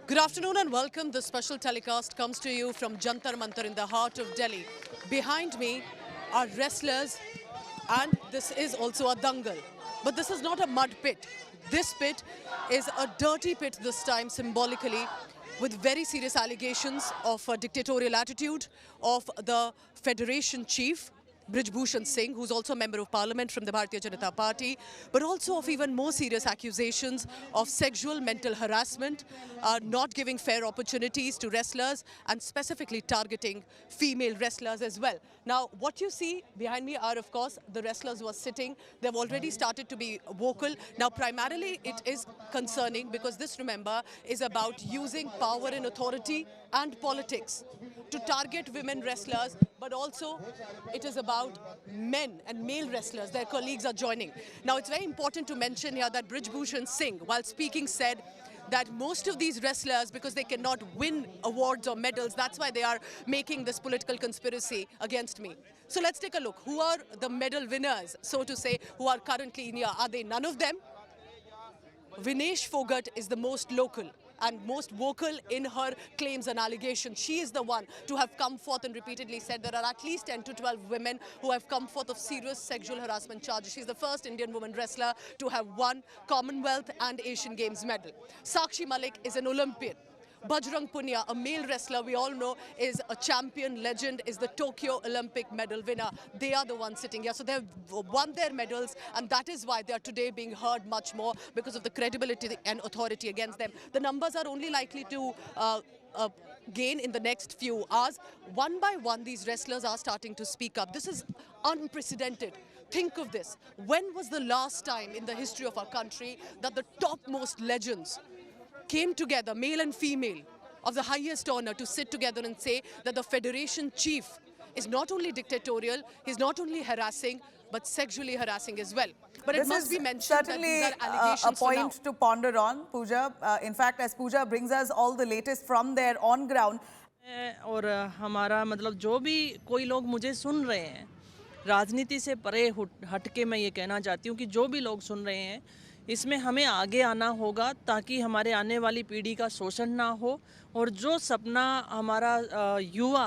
Good afternoon and welcome. This special telecast comes to you from Jantar Mantar in the heart of Delhi. Behind me are wrestlers and this is also a dangal. But this is not a mud pit. This pit is a dirty pit this time symbolically with very serious allegations of a dictatorial attitude of the Federation chief, Brij Bhushan Singh, who's also a member of parliament from the Bharatiya Janata Party, but also of even more serious accusations of sexual mental harassment, not giving fair opportunities to wrestlers and specifically targeting female wrestlers as well. Now, what you see behind me are, of course, the wrestlers who are sitting. They've already started to be vocal. Now, primarily it is concerning because this, remember, is about using power and authority and politics to target women wrestlers, but also it is about men and male wrestlers. Their colleagues are joining. Now, it's very important to mention here that Brij Bhushan Singh, while speaking, said that most of these wrestlers, because they cannot win awards or medals, that's why they are making this political conspiracy against me. So let's take a look. Who are the medal winners, so to say, who are currently in here? Are they none of them? Vinesh Fogart is the most local and most vocal in her claims and allegations. She is the one to have come forth and repeatedly said there are at least 10 to 12 women who have come forth of serious sexual harassment charges. She's the first Indian woman wrestler to have won Commonwealth and Asian Games medal. Sakshi Malik is an Olympian. Bajrang Punia, a male wrestler we all know is a champion legend, is the Tokyo Olympic medal winner. They are the ones sitting here. So they've won their medals and that is why they are today being heard much more because of the credibility and authority against them. The numbers are only likely to gain in the next few hours. One by one, these wrestlers are starting to speak up. This is unprecedented. Think of this. When was the last time in the history of our country that the topmost legends came together, male and female, of the highest honor to sit together and say that the Federation chief is not only dictatorial, he's not only harassing, but sexually harassing as well. But it must be mentioned that these are allegations a point to ponder on, Pooja. In fact, as Pooja brings us all the latest from their on ground. और हमारा मतलब जो भी कोई लोग मुझे सुन रहे हैं, राजनीति से परे हट के मैं ये कहना चाहती हूँ कि जो भी लोग सुन रहे हैं, इसमें हमें आगे आना होगा ताकि हमारे आने वाली पीढ़ी का शोषण ना हो और जो सपना हमारा युवा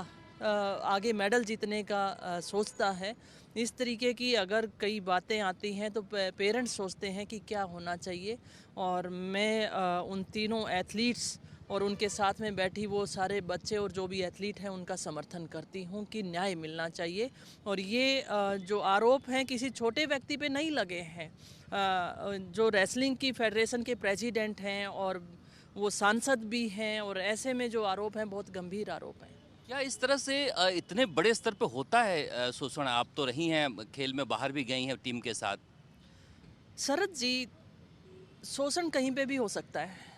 आगे मेडल जीतने का सोचता है, इस तरीके की अगर कई बातें आती हैं तो पेरेंट्स सोचते हैं कि क्या होना चाहिए। और मैं उन तीनों एथलीट्स और उनके साथ में बैठी वो सारे बच्चे और जो भी एथलीट हैं उनका समर्थन करती हूँ कि न्याय मिलना चाहिए। और ये जो आरोप हैं किसी छोटे व्यक्ति पे नहीं लगे हैं, जो रेसलिंग की फेडरेशन के प्रेसिडेंट हैं और वो सांसद भी हैं और ऐसे में जो आरोप हैं बहुत गंभीर आरोप हैं। क्या इस तरह से इतने बड़े स्तर पे होता है शोषण? आप तो रही हैं, खेल में बाहर भी गई हैं टीम के साथ। शरद जी, शोषण कहीं पे भी हो सकता है।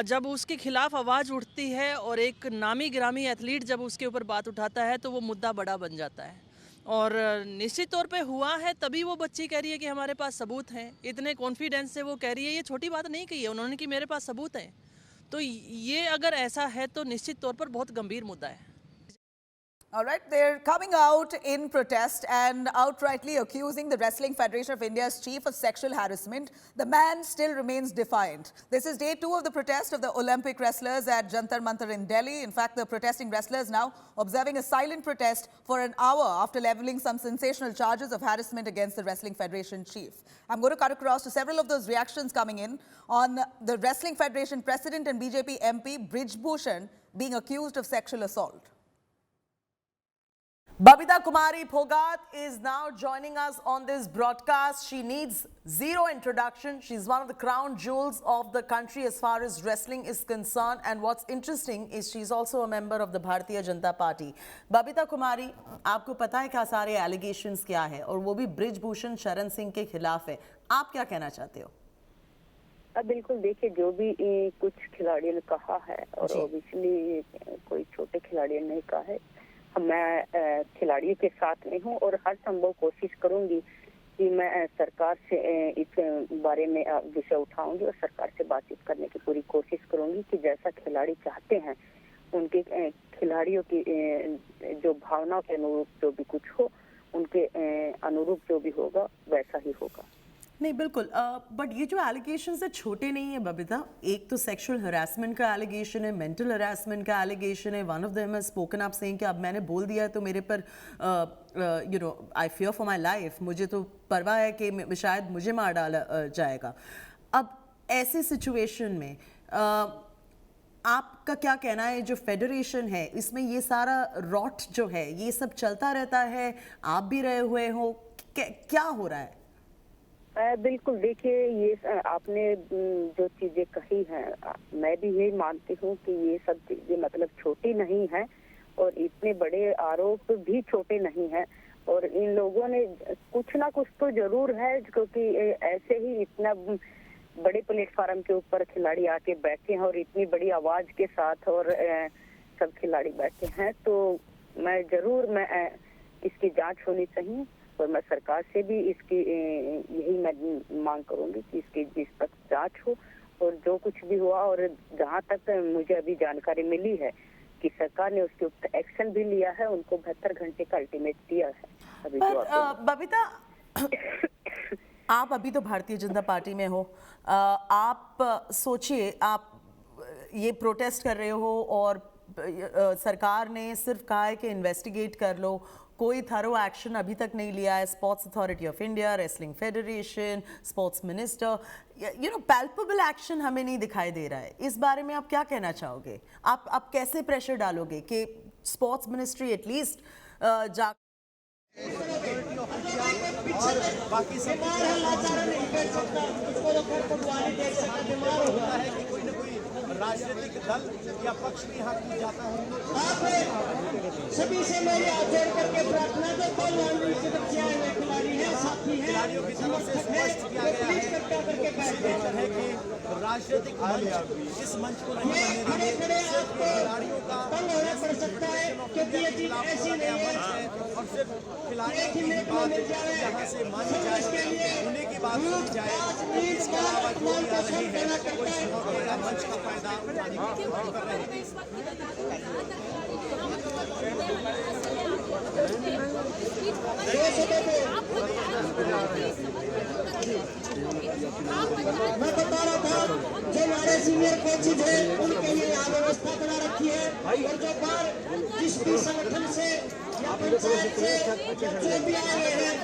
जब उसके खिलाफ आवाज़ उठती है और एक नामी गिरामी एथलीट जब उसके ऊपर बात उठाता है तो वो मुद्दा बड़ा बन जाता है। और निश्चित तौर पे हुआ है, तभी वो बच्ची कह रही है कि हमारे पास सबूत हैं। इतने कॉन्फिडेंस से वो कह रही है, ये छोटी बात नहीं कही है उन्होंने कि मेरे पास सबूत हैं। तो ये अगर ऐसा है तो निश्चित तौर पर बहुत गंभीर मुद्दा है। All right, they're coming out in protest and outrightly accusing the Wrestling Federation of India's chief of sexual harassment. The man still remains defiant. This is day 2 of the protest of the Olympic wrestlers at Jantar Mantar in Delhi. In fact, the protesting wrestlers now observing a silent protest for an hour after leveling some sensational charges of harassment against the Wrestling Federation chief. I'm going to cut across to several of those reactions coming in on the Wrestling Federation president and BJP MP Brij Bhushan being accused of sexual assault. Babita Kumari Phogat is now joining us on this broadcast. She needs zero introduction. She's one of the crown jewels of the country as far as wrestling is concerned. And what's interesting is she's also a member of the Bharatiya Janata Party. Babita Kumari, आपको पता है क्या सारे allegations क्या है और वो भी ब्रिज भूषण शरण सिंह के खिलाफ है। आप क्या कहना चाहते हो? बिल्कुल, देखिए जो भी कुछ खिलाड़ियों ने कहा है और ऑब्वियसली कोई छोटे खिलाड़ियों ने कहा है, मैं खिलाड़ियों के साथ नहीं हूँ और हर संभव कोशिश करूंगी कि मैं सरकार से इस बारे में विषय उठाऊंगी और सरकार से बातचीत करने की पूरी कोशिश करूंगी कि जैसा खिलाड़ी चाहते हैं उनके खिलाड़ियों की जो भावनाओं के अनुरूप जो भी कुछ हो, उनके अनुरूप जो भी होगा वैसा ही होगा। नहीं बिल्कुल, बट ये जो एलिगेशंस है छोटे नहीं है बबीता। एक तो सेक्सुअल हरासमेंट का एलिगेशन है, मेंटल हरासमेंट का एलिगेशन है। One of them has spoken up saying कि अब मैंने बोल दिया है तो मेरे पर you know I fear for my life, मुझे तो परवाह है कि शायद मुझे मार डाला जाएगा। अब ऐसे सिचुएशन में आपका क्या कहना है, जो फेडरेशन है इसमें ये सारा रॉट जो है ये सब चलता रहता है, आप भी रहे हुए हो, क्या हो रहा है? बिल्कुल, देखिए ये आपने जो चीजें कही हैं, मैं भी यही मानती हूँ कि ये सब चीजें मतलब छोटी नहीं है और इतने बड़े आरोप भी छोटे नहीं हैं। और इन लोगों ने कुछ ना कुछ तो जरूर है, क्योंकि ऐसे ही इतना बड़े प्लेटफॉर्म के ऊपर खिलाड़ी आके बैठे हैं और इतनी बड़ी आवाज के साथ और सब खिलाड़ी बैठे हैं, तो मैं इसकी जांच होनी चाहिए और मैं सरकार से भी इसकी यही मैं मांग करूंगी कि इसकी निष्पक्ष जांच हो और जो कुछ भी हुआ। और जहां तक मुझे अभी जानकारी मिली है कि सरकार ने उसके ऊपर एक्शन भी लिया है, उनको 72 घंटे का अल्टीमेट दिया है। अभी बबीता, आप अभी तो भारतीय जनता पार्टी में हो, आप सोचिए, आप ये प्रोटेस्ट कर रहे हो और सरकार ने सिर्फ कहा है कि इन्वेस्टिगेट कर लो, कोई थरो एक्शन अभी तक नहीं लिया है। Sports authority of India, wrestling federation, sports minister, you know palpable action हमें नहीं दिखाई दे रहा है। इस बारे में आप क्या कहना चाहोगे? आप कैसे प्रेशर डालोगे कि स्पोर्ट्स मिनिस्ट्री एटलीस्ट जा और बाकी सब होता है कि कोई न कोई राजनीतिक दल या पक्ष भी यहाँ की जाता है। सभी से मेरी हाथ जोड़ करके प्रार्थना है, कोई खिलाड़ी है, साथी है, खिलाड़ियों की तरफ से स्पष्ट किया गया है कि राजनीतिक मंच इस मंच को नहीं बनने देंगे। सिर्फ खिलाड़ियों का होना पड़ सकता है, क्योंकि ये चीज ऐसी नहीं है और सिर्फ खिलाड़ियों की बात यहाँ से मानी जाए, उन्हीं की बात सुनी जाए। इसके अलावा जो भी आ रही है कोई मंच का फायदा उठाने की कोशिश कर रहे हैं। मैं बता रहा था, जो हमारे सीनियर कोचेज हैं उनके लिए यहाँ व्यवस्था बना रखी है और जो बाहर जिस भी संगठन से या पंचायत से जो भी आए हुए हैं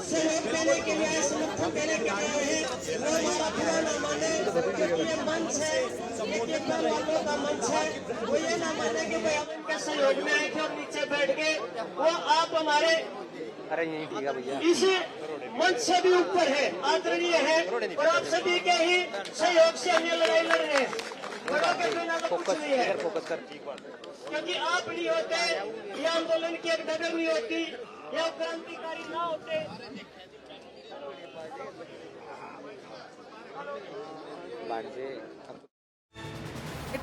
सहयोग देने के लिए, समर्थन देने के लिए आए हैं, वो हमारा बुरा ना माने। ये मंच है, ये कीर्तन वालों का मंच है, वो ये ना माने कि भाई हम इनके सहयोग में आए थे और नीचे बैठ गए। वो आप हमारे इस मंच से भी ऊपर है, आदरणीय है और आप सभी के ही सहयोग से हम ये लड़ाई लड़ रहे हैं। बड़ों के बिना तो कुछ नहीं है, क्योंकि आप नहीं होते, ये आंदोलन की एक डगर नहीं होती, या क्रांतिकारी ना होते।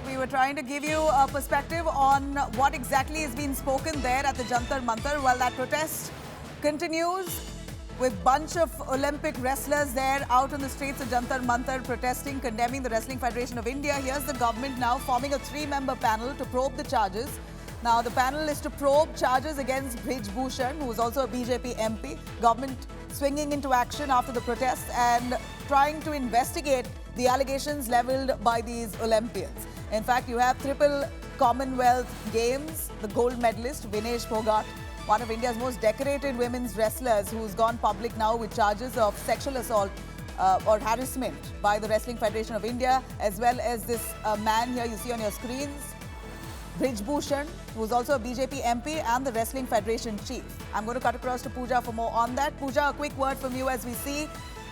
We were trying to give you a perspective on what exactly is being spoken there at the Jantar Mantar. Well, that protest continues with bunch of Olympic wrestlers there out on the streets of Jantar Mantar protesting, condemning the Wrestling Federation of India. Here's the government now forming a 3-member panel to probe the charges. Now, the panel is to probe charges against Brij Bhushan, who is also a BJP MP. Government swinging into action after the protests and trying to investigate the allegations levelled by these Olympians. In fact, you have triple Commonwealth Games, the gold medalist Vinesh Phogat, one of India's most decorated women's wrestlers, who's gone public now with charges of sexual assault or harassment by the Wrestling Federation of India, as well as this man here you see on your screens, Brij Bhushan, who's also a BJP MP and the Wrestling Federation chief. I'm going to cut across to Pooja for more on that. Pooja, a quick word from you as we see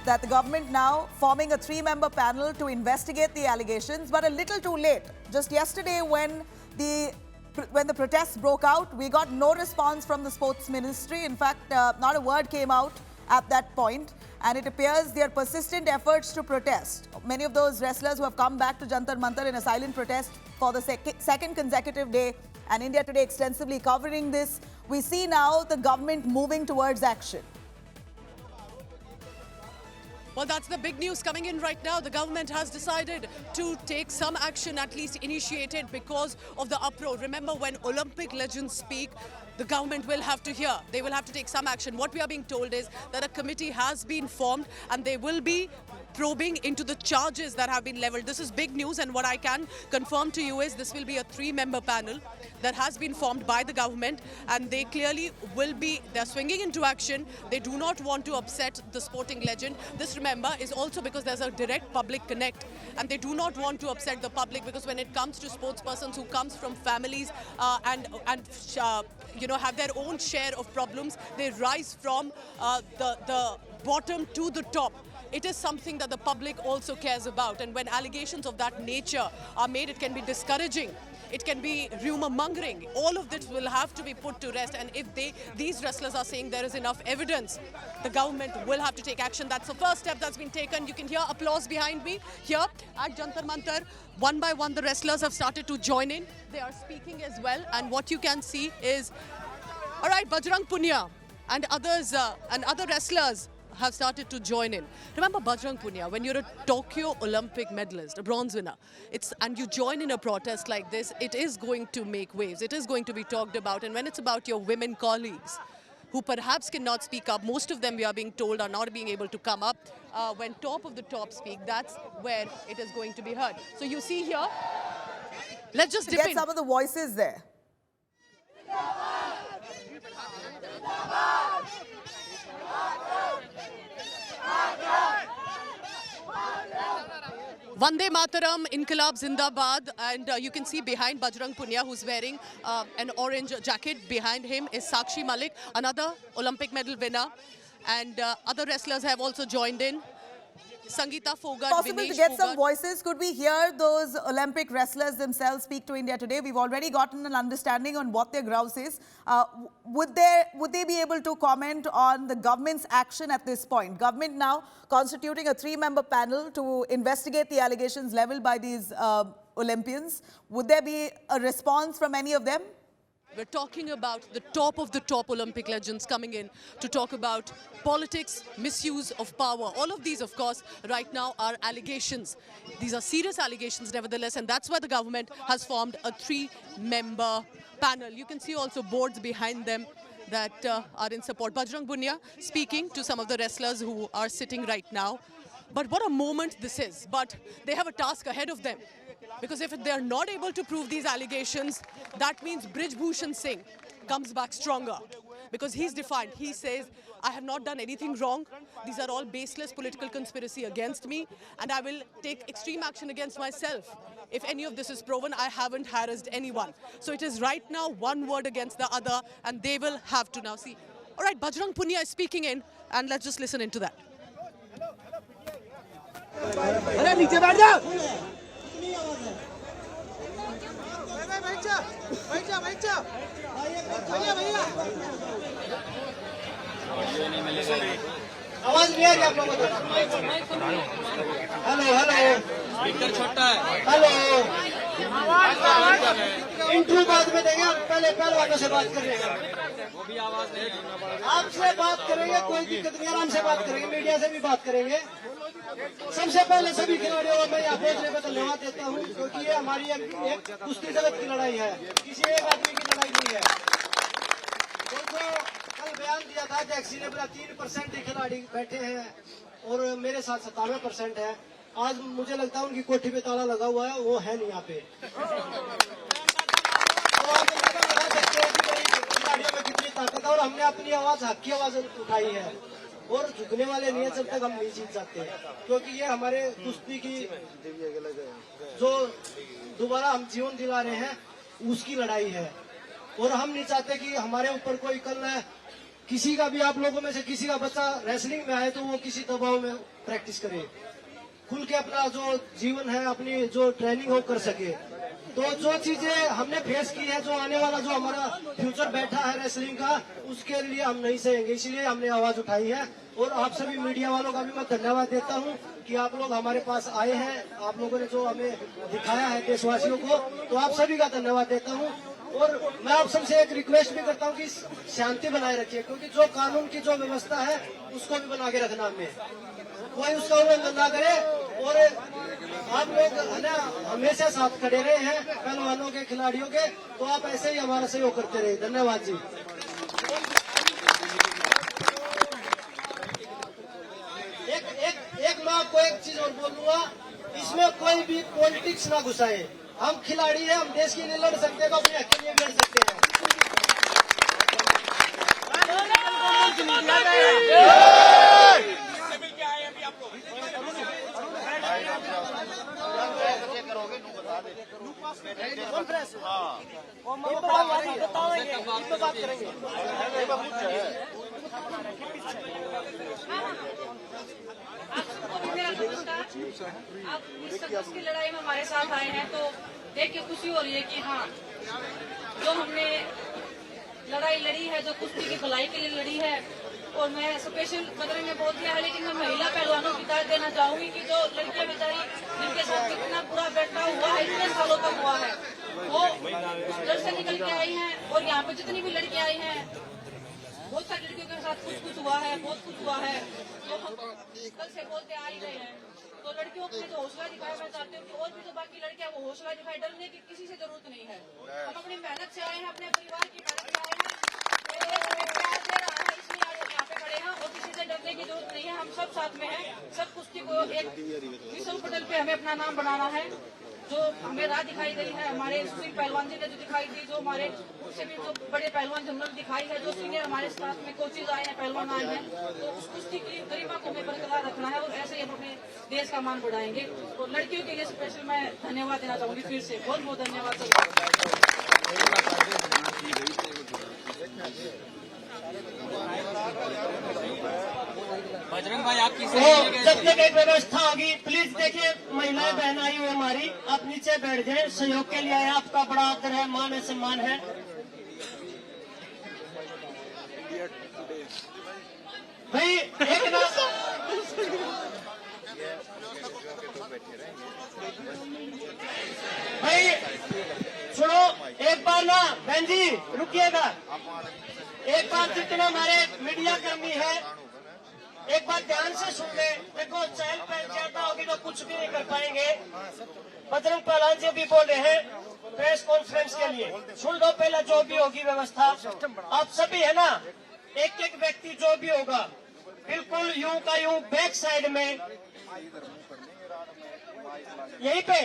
that the government now forming a 3-member panel to investigate the allegations, but a little too late. Just yesterday when the protests broke out, we got no response from the sports ministry. In fact, not a word came out at that point, and it appears their persistent efforts to protest. Many of those wrestlers who have come back to Jantar Mantar in a silent protest for the second consecutive day, and India Today extensively covering this, we see now the government moving towards action. Well, that's the big news coming in right now. The government has decided to take some action, at least initiated, because of the uproar. Remember, when Olympic legends speak, the government will have to hear. They will have to take some action. What we are being told is that a committee has been formed and they will be probing into the charges that have been leveled. This is big news, and what I can confirm to you is this will be a 3-member panel that has been formed by the government, and they clearly will be, they're swinging into action. They do not want to upset the sporting legend. This, remember, is also because there's a direct public connect, and they do not want to upset the public, because when it comes to sports persons who comes from families and have their own share of problems, they rise from the bottom to the top. It is something that the public also cares about, and when allegations of that nature are made, it can be discouraging. It can be rumor mongering. All of this will have to be put to rest, and if these wrestlers are saying there is enough evidence, the government will have to take action. That's the first step that's been taken. You can hear applause behind me. Here at Jantar Mantar, one by one the wrestlers have started to join in. They are speaking as well, and what you can see is, all right, Bajrang Punia and others and other wrestlers have started to join in. Remember Bajrang Punia, when you're a Tokyo Olympic medalist, a bronze winner, and you join in a protest like this, it is going to make waves. It is going to be talked about. And when it's about your women colleagues who perhaps cannot speak up, most of them, we are being told, are not being able to come up. When top of the top speak, that's where it is going to be heard. So you see here, let's just dip in. Get some of the voices there. Vande Mataram, Inqilab Zindabad, and you can see behind Bajrang Punia, who's wearing an orange jacket. Behind him is Sakshi Malik, another Olympic medal winner, and other wrestlers have also joined in. Sangeeta Fogart, Possible Vinesh to get Fogart. some voices. Could we hear those Olympic wrestlers themselves speak to India today? We've already gotten an understanding on what their grouse is. Would they be able to comment on the government's action at this point? Government now constituting a 3-member panel to investigate the allegations leveled by these Olympians. Would there be a response from any of them? We're talking about the top of the top Olympic legends coming in to talk about politics, misuse of power. All of these, of course, right now are allegations. These are serious allegations, nevertheless, and that's why the government has formed a 3-member panel. You can see also boards behind them that are in support. Bajrang Punia speaking to some of the wrestlers who are sitting right now. But what a moment this is. But they have a task ahead of them. Because if they are not able to prove these allegations, that means Brij Bhushan Singh comes back stronger. Because he's defiant. He says, I have not done anything wrong. These are all baseless political conspiracy against me. And I will take extreme action against myself. If any of this is proven, I haven't harassed anyone. So it is right now one word against the other. And they will have to now see. All right, Bajrang Punia is speaking in. And let's just listen into that. आवाज नहीं आ रही आप लोगों को? Hello hello speaker छोटा है। Hello intro बाद में देंगे, पहले पहलवानों से बात करेंगे। वो भी आवाज नहीं सुनना पड़ेगा। आपसे बात करेंगे, कोई दिक्कत नहीं, आराम से बात करेंगे, मीडिया से भी बात करेंगे। सबसे पहले सभी खिलाड़ियों को मैं यहाँ पहुंचने का धन्यवाद देता हूँ, क्योंकि ये हमारी एक कुश्ती जगत की लड़ाई है, किसी एक आदमी की लड़ाई नहीं है। देखो, कल बयान दिया था टैक्सी ने, बोला 3% ही खिलाड़ी बैठे हैं और मेरे साथ 97% है। आज मुझे लगता है उनकी कोठी पे ताला लगा हुआ है, वो है नहीं यहाँ पे। तो आप अंदाजा लगा सकते हैं कि खिलाड़ियों में कितनी ताकत है, और हमने अपनी आवाज, हक की आवाज उठाई है और झुकने वाले नहीं है जब तक हम नहीं जीत सकते, क्योंकि ये हमारे कुश्ती की जो दोबारा हम जीवन दिला रहे हैं उसकी लड़ाई है। और हम नहीं चाहते कि हमारे ऊपर कोई कल किसी का भी, आप लोगों में से किसी का बच्चा रेसलिंग में आए तो वो किसी दबाव में प्रैक्टिस करे, खुल के अपना जो जीवन है, अपनी जो ट्रेनिंग हो कर सके। तो जो चीजें हमने फेस की है, जो आने वाला जो हमारा फ्यूचर बैठा है रेसलिंग का, उसके लिए हम नहीं सहेंगे, इसलिए हमने आवाज उठाई है। और आप सभी मीडिया वालों का भी मैं धन्यवाद देता हूं कि आप लोग हमारे पास आए हैं, आप लोगों ने जो हमें दिखाया है देशवासियों को, तो आप सभी का धन्यवाद देता हूं। और मैं आप सबसे एक रिक्वेस्ट भी करता हूं कि शांति बनाए रखिए, क्योंकि जो कानून की जो व्यवस्था है उसको भी बना के रखना हमें। कोई उसका उल्लंघन ना करे। और आप लोग है ना हमेशा साथ खड़े रहे हैं पहलवानों के, खिलाड़ियों के, तो आप ऐसे ही हमारा सहयोग करते रहे। धन्यवाद जी। एक मैं आपको एक चीज और बोलूंगा, इसमें कोई भी पॉलिटिक्स ना घुसाए। हम खिलाड़ी हैं, हम देश के लिए लड़ सकते हैं, तो अपने हक के लिए लड़ सकते हैं। आप इस संघर्ष की लड़ाई में हमारे साथ आए हैं तो देख के खुशी हो रही है कि हाँ, जो हमने लड़ाई लड़ी है, जो कुश्ती की भलाई के लिए लड़ी है। और मैं स्पेशल बदले में बोल दिया है, लेकिन मैं महिला पहलवानों की दाद देना चाहूंगी कि जो लड़कियां बेचारी जिनके साथ कितना बुरा बैठा हुआ है, इतने सालों तक हुआ है, वो घर से निकल के आई हैं। और यहाँ पे जितनी भी लड़कियां आई हैं, बहुत सारी लड़कियों के साथ कुछ हुआ है, बहुत कुछ हुआ है, तो हम कल से बोलते आ ही रहे हैं। तो लड़कियों को जो हौसला दिखाया, मैं चाहती हूँ कि और भी जो बाकी लड़कियां वो हौसला दिखाए। डरने की किसी से जरूरत नहीं है। हम अपनी मेहनत से आए हैं, अपने परिवार की मेहनत से आए हैं, प्यार दे रहा है, इसलिए आज यहाँ पे खड़े हैं। और किसी से डरने की जरूरत नहीं है। हम सब साथ में हैं। सब कुश्ती को एक विश्व पटल पे हमें अपना नाम बनाना है। जो हमें राह दिखाई गई है, हमारे सुशील पहलवान जी ने जो दिखाई दी, जो हमारे उससे भी जो बड़े पहलवान जनरल दिखाई है, जो सीनियर हमारे साथ में कोचेज आए हैं, पहलवान आए हैं, तो उस कुश्ती की गरिमा को हमें बरकरार रखना है। और ऐसे ही हम अपने देश का मान बढ़ाएंगे। और लड़कियों के लिए स्पेशल मैं धन्यवाद देना चाहूंगी। फिर से बहुत बहुत धन्यवाद बजरंग भाई, आपकी जब तक एक व्यवस्था होगी, प्लीज देखिए महिलाएं बहन आई हुई हमारी, आप नीचे बैठ जाए। सहयोग के लिए आए, आपका बड़ा आदर है, मान है, सम्मान है। भाई एक ना भाई सुनो, एक बार ना बहन जी रुकिएगा। एक बार जितने हमारे मीडिया कर्मी है, एक बार ध्यान से सुन ले। देखो चहल पहल ज्यादा होगी तो कुछ भी नहीं कर पाएंगे। बजरंग पहलवान जी भी बोल रहे हैं प्रेस कॉन्फ्रेंस के लिए, सुन लो पहले जो भी होगी व्यवस्था। आप सभी है ना, एक एक व्यक्ति जो भी होगा बिल्कुल यूं का यूं बैक साइड में यहीं पे,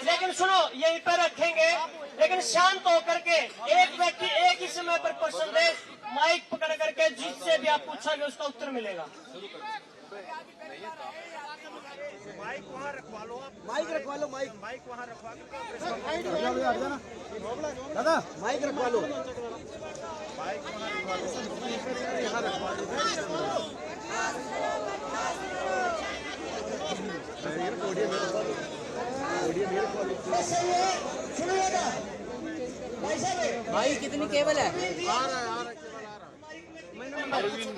लेकिन सुनो यहीं पे रखेंगे, लेकिन शांत होकर के एक व्यक्ति एक ही समय पर क्वेश्चन दे, माइक पकड़ करके जिससे भी आप पूछोगे उसका उत्तर मिलेगा। माइक वहाँ रखवा लो, माइक रखवा लो, माइक वहाँ रखवा लो। दादा माइक रखवा लो, माइक वहाँ रखवा लो, यहाँ रखवा लो। भाई कितनी केबल है?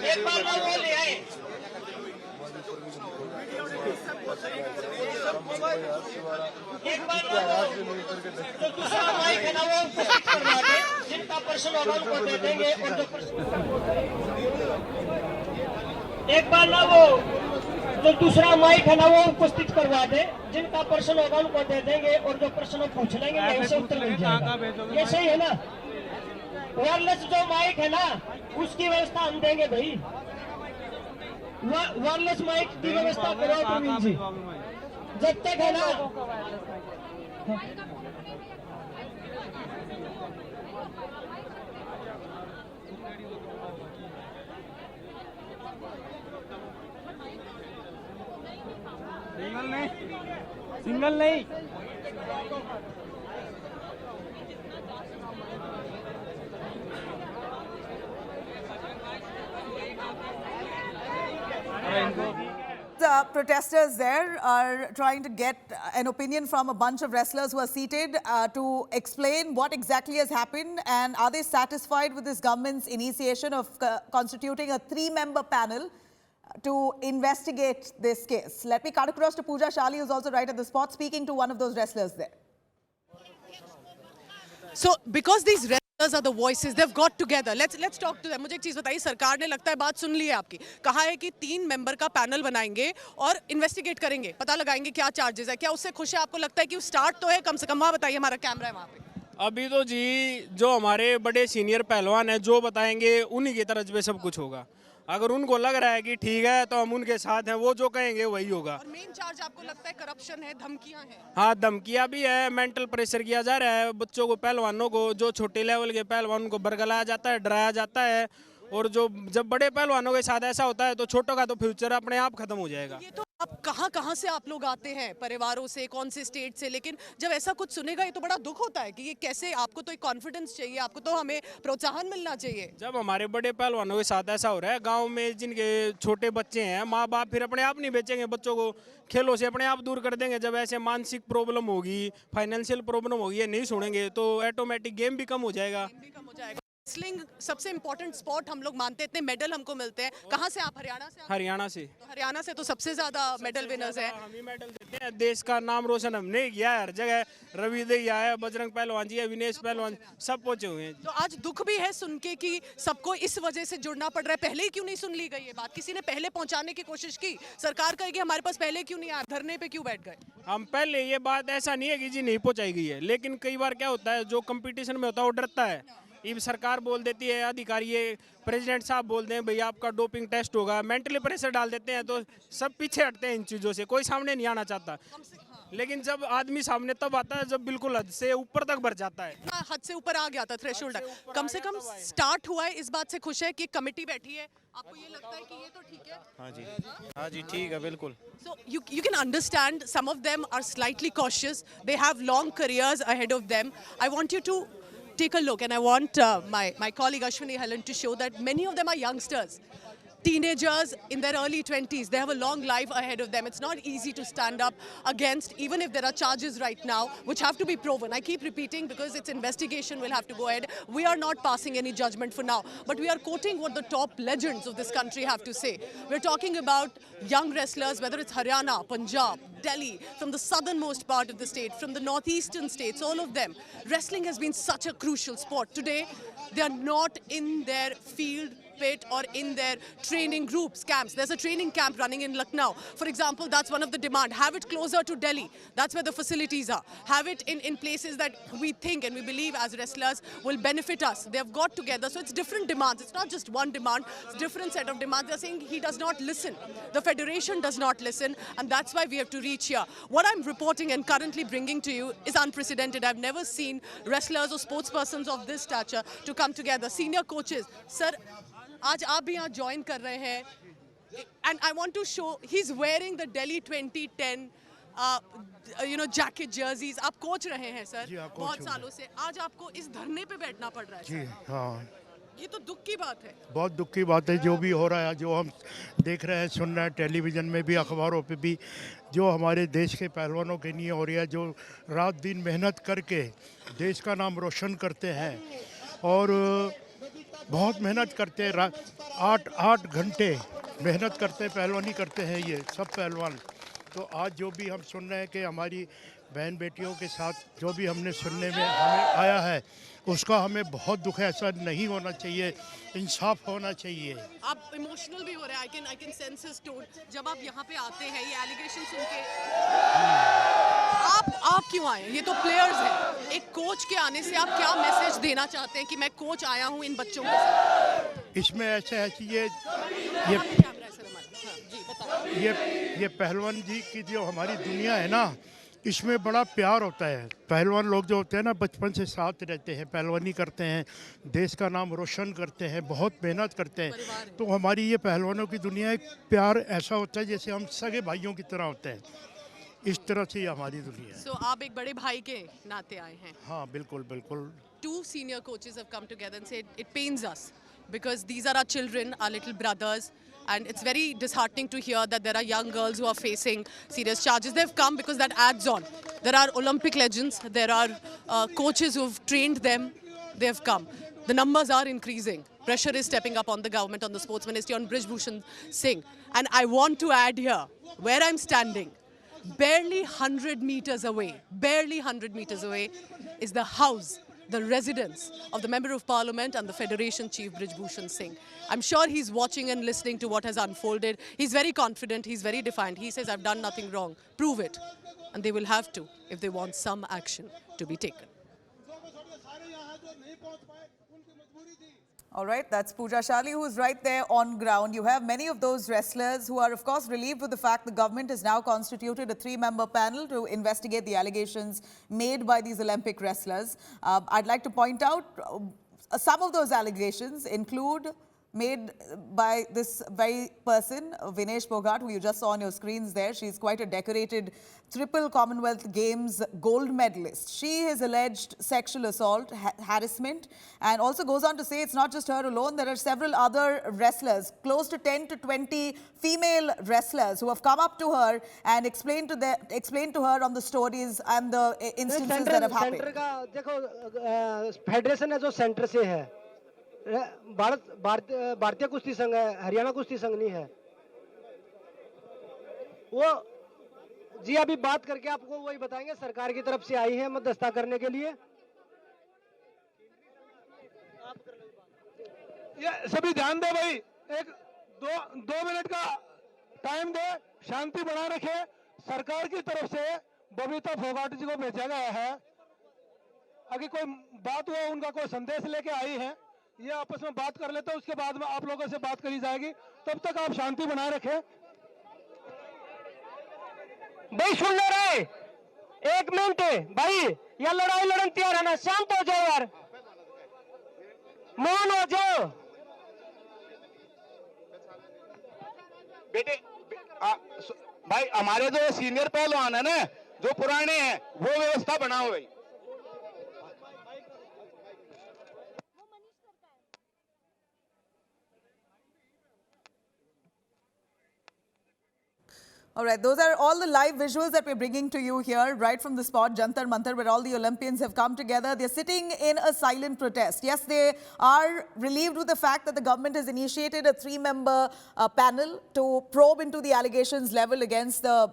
एक बार मैं बोल रहे हैं, एक बार जो दूसरा माइक है ना वो उपस्थित करवा दे, जिनका प्रश्न होगा उनको दे देंगे। और जो एक बार ना वो जो दूसरा माइक है ना वो उपस्थित करवा दे, जिनका प्रश्न होगा उनको दे देंगे। और जो प्रश्न पूछ लेंगे वहीं से उत्तर मिल जाएगा। ये सही है ना? वायरलेस जो माइक है ना उसकी व्यवस्था हम देंगे भाई। वायरलेस माइक की व्यवस्था करो प्रवीण जी, जब तक है ना। सिंगल नहीं The protesters there are trying to get an opinion from a bunch of wrestlers who are seated to explain what exactly has happened and are they satisfied with this government's initiation of constituting a 3-member panel to investigate this case. Let me cut across to Pooja Shali, who's also right at the spot, speaking to one of those wrestlers there. So, because these Those are the voices. They've got together. Let's talk to them. मुझे एक चीज बताइए, सरकार ने लगता है बात सुन ली है आपकी, कहा है कि 3 मेंबर का पैनल बनाएंगे और इन्वेस्टिगेट करेंगे, पता लगाएंगे क्या चार्जेस है। क्या उससे खुश है? आपको लगता है कि स्टार्ट तो है कम से कम? वहाँ बताइए, हमारा कैमरा है वहाँ पे। अभी तो जी जो हमारे बड़े सीनियर पहलवान हैं जो बताएंगे उन्हीं की तरज पे सब कुछ होगा। अगर उनको लग रहा है कि ठीक है तो हम उनके साथ हैं, वो जो कहेंगे वही होगा। और मेन चार्ज आपको लगता है करप्शन है, धमकियां हैं? हाँ, धमकियाँ भी है, मेंटल प्रेशर किया जा रहा है बच्चों को, पहलवानों को, जो छोटे लेवल के पहलवान को बरगलाया जाता है, डराया जाता है। और जो जब बड़े पहलवानों के साथ ऐसा होता है तो छोटों का तो फ्यूचर अपने आप खत्म हो जाएगा। ये तो आप कहाँ से आप लोग आते हैं, परिवारों से, कौन से स्टेट से, लेकिन जब ऐसा कुछ सुनेगा ये तो बड़ा दुख होता है कि ये कैसे। आपको तो एक कॉन्फिडेंस चाहिए, आपको तो हमें प्रोत्साहन मिलना चाहिए। जब हमारे बड़े पहलवानों के साथ ऐसा हो रहा है, गांव में जिनके छोटे बच्चे हैं, माँ बाप फिर अपने आप नहीं बेचेंगे बच्चों को, खेलों से अपने आप दूर कर देंगे। जब ऐसे मानसिक प्रॉब्लम होगी, फाइनेंशियल प्रॉब्लम होगी, ये नहीं सुनेंगे तो ऑटोमेटिक गेम भी कम हो जाएगा। रेसलिंग सबसे इम्पोर्टेंट स्पोर्ट हम लोग मानते हैं, इतने मेडल हमको मिलते हैं। कहाँ से आप? हरियाणा से? हरियाणा से। तो हरियाणा से तो सबसे ज्यादा मेडल विनर्स हैं। हम ही मेडल देते हैं, देश का नाम रोशन हमने किया है हर जगह। रवि दहिया है, बजरंग पहलवान जी है, विनेश पहलवान, सब पहुंचे हुए हैं। तो आज दुख भी है सुन के कि सबको इस वजह से जुड़ना पड़ रहा है। पहले ही क्यों नहीं सुन ली गई ये बात? किसी ने पहले पहुंचाने की कोशिश की? सरकार कहेगी हमारे पास पहले क्यों नहीं आया, धरने पे क्यों बैठ गए? हम पहले, ये बात ऐसा नहीं है कि जी नहीं पहुंचाई गई है, लेकिन कई बार क्या होता है, जो कंपटीशन में होता है वो डरता है। ये सरकार बोल देती है, अधिकारी प्रेसिडेंट साहब बोल दें भाई आपका डोपिंग टेस्ट होगा, मेंटली प्रेशर डाल देते हैं, तो सब पीछे हटते हैं इन चीज़ों से, कोई सामने नहीं आना चाहता। लेकिन जब आदमी सामने तब आता है जब बिल्कुल हद से ऊपर तक भर जाता है। हद से ऊपर आ गया था, थ्रेशोल्ड कम से कम स्टार्ट हुआ है, इस बात से खुश है कि कमेटी बैठी है। आपको ये लगता है कि ये तो ठीक है? हाँ जी ठीक है, बिल्कुल। So you can understand some of them are slightly cautious. They have long careers ahead of them. I want you to take a look, and I want my colleague Ashwini Helen to show that many of them are youngsters. Teenagers in their early 20s, they have a long life ahead of them. It's not easy to stand up against, even if there are charges right now, which have to be proven. I keep repeating because its investigation will have to go ahead. We are not passing any judgment for now, but we are quoting what the top legends of this country have to say. We're talking about young wrestlers, whether it's Haryana, Punjab, Delhi, from the southernmost part of the state, from the northeastern states, all of them. Wrestling has been such a crucial sport. Today, they are not in their field pit or in their training groups, camps. There's a training camp running in Lucknow. For example, that's one of the demand. Have it closer to Delhi. That's where the facilities are. Have it in places that we think and we believe as wrestlers will benefit us. They have got together. So it's different demands. It's not just one demand. It's a different set of demands. They're saying he does not listen. The federation does not listen. And that's why we have to reach here. What I'm reporting and currently bringing to you is unprecedented. I've never seen wrestlers or sports persons of this stature to come together. Senior coaches. Sir, आज आप भी यहाँ join कर रहे हैं, and I want to show he's wearing the Delhi 2010 jacket jerseys. आप coach रहे हैं सर बहुत सालों से, आज आपको इस धरने पे बैठना पड़ रहा है। जी हाँ, ये तो दुख की बात है। बहुत दुख की बात है जो भी हो रहा है, जो हम देख रहे हैं, सुन रहे हैं, टेलीविजन में भी, अखबारों पे भी, जो हमारे देश के पहलवानों के लिए हो रही है, जो रात दिन मेहनत करके देश का नाम रोशन करते हैं और बहुत मेहनत करते हैं, 8 घंटे मेहनत करते हैं, पहलवानी करते हैं ये सब पहलवान। तो आज जो भी हम सुन रहे हैं कि हमारी बहन बेटियों के साथ जो भी हमने सुनने में हमें आया है, उसका हमें बहुत दुख है। ऐसा नहीं होना चाहिए, इंसाफ होना चाहिए। आप इमोशनल भी हो रहे हैं, I can sense his tone. जब आप यहाँ पे आते हैं ये एलिगेशन सुन के, आप क्यों आए? ये तो प्लेयर्स हैं। एक कोच के आने से आप क्या मैसेज देना चाहते हैं कि मैं कोच आया हूँ इन बच्चों के साथ? इसमें ऐसा है कि ये पहलवान जी की जो हमारी दुनिया है ना, इसमें बड़ा प्यार होता है। पहलवान लोग जो होते हैं ना, बचपन से साथ रहते हैं, पहलवानी करते हैं, देश का नाम रोशन करते हैं, बहुत मेहनत करते हैं। तो हमारी ये पहलवानों की दुनिया, एक प्यार ऐसा होता है जैसे हम सगे भाइयों की तरह होते हैं। इस तरह से हमारी दुनिया है। So, आप एक बड़े भाई के नाते आए हैं। हाँ बिल्कुल बिल्कुल। 2 senior coaches have come together and said it pains us because these are our children, our little brothers. And it's very disheartening to hear that there are young girls who are facing serious charges. They've come because that adds on. There are Olympic legends. There are coaches who've trained them. They've come. The numbers are increasing. Pressure is stepping up on the government, on the sports ministry, on Brij Bhushan Singh. And I want to add here, where I'm standing, barely 100 meters away is the house the residence of the Member of Parliament and the Federation Chief Brijbhushan Singh. I'm sure he's watching and listening to what has unfolded. He's very confident, he's very defiant. He says, I've done nothing wrong. Prove it. And they will have to if they want some action to be taken. All right, that's Pooja Shali, who's right there on ground. You have many of those wrestlers who are, of course, relieved with the fact the government has now constituted a 3-member panel to investigate the allegations made by these Olympic wrestlers. I'd like to point out some of those allegations include made by this very person, Vinesh Bogart, who you just saw on your screens there. She's quite a decorated triple Commonwealth Games gold medalist. She has alleged sexual assault, harassment, and also goes on to say it's not just her alone. There are several other wrestlers, close to 10 to 20 female wrestlers who have come up to her and explained to her on the stories and the instances that have happened. Centre का देखो federation है जो centre से है भारतीय कुश्ती संघ है हरियाणा कुश्ती संघ नहीं है वो जी अभी बात करके आपको वही बताएंगे सरकार की तरफ से आई है मध्यस्थता करने के लिए ये सभी ध्यान दे भाई एक दो मिनट का टाइम दे शांति बना रखे सरकार की तरफ से बबीता फोगाट जी को भेजा गया है अगर कोई बात हुआ उनका कोई संदेश लेके आई है ये आपस में बात कर लेते हैं उसके बाद में आप लोगों से बात करी जाएगी तब तक आप शांति बनाए रखें भाई सुन ले रहे एक मिनट भाई या लड़ाई लड़न तैयार है ना शांत हो जाओ यार मौन हो जाओ बेटे भाई हमारे जो सीनियर पहलवान है ना जो पुराने हैं वो व्यवस्था बनाओ भाई All right, those are all the live visuals that we're bringing to you here, right from the spot, Jantar Mantar, where all the Olympians have come together. They're sitting in a silent protest. Yes, they are relieved with the fact that the government has initiated a 3-member panel to probe into the allegations leveled against the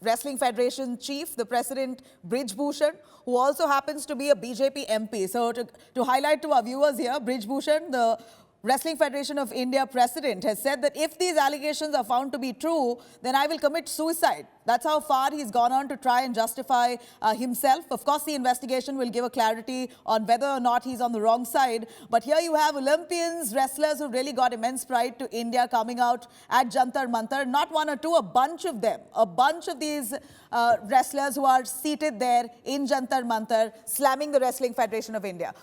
Wrestling Federation chief, the President Brijbhushan, who also happens to be a BJP MP. So to highlight to our viewers here, Brijbhushan, the Wrestling Federation of India president, has said that if these allegations are found to be true, then I will commit suicide. That's how far he's gone on to try and justify himself. Of course, the investigation will give a clarity on whether or not he's on the wrong side. But here you have Olympians, wrestlers who really got immense pride to India coming out at Jantar Mantar. Not one or two, a bunch of them. A bunch of these wrestlers who are seated there in Jantar Mantar, slamming the Wrestling Federation of India.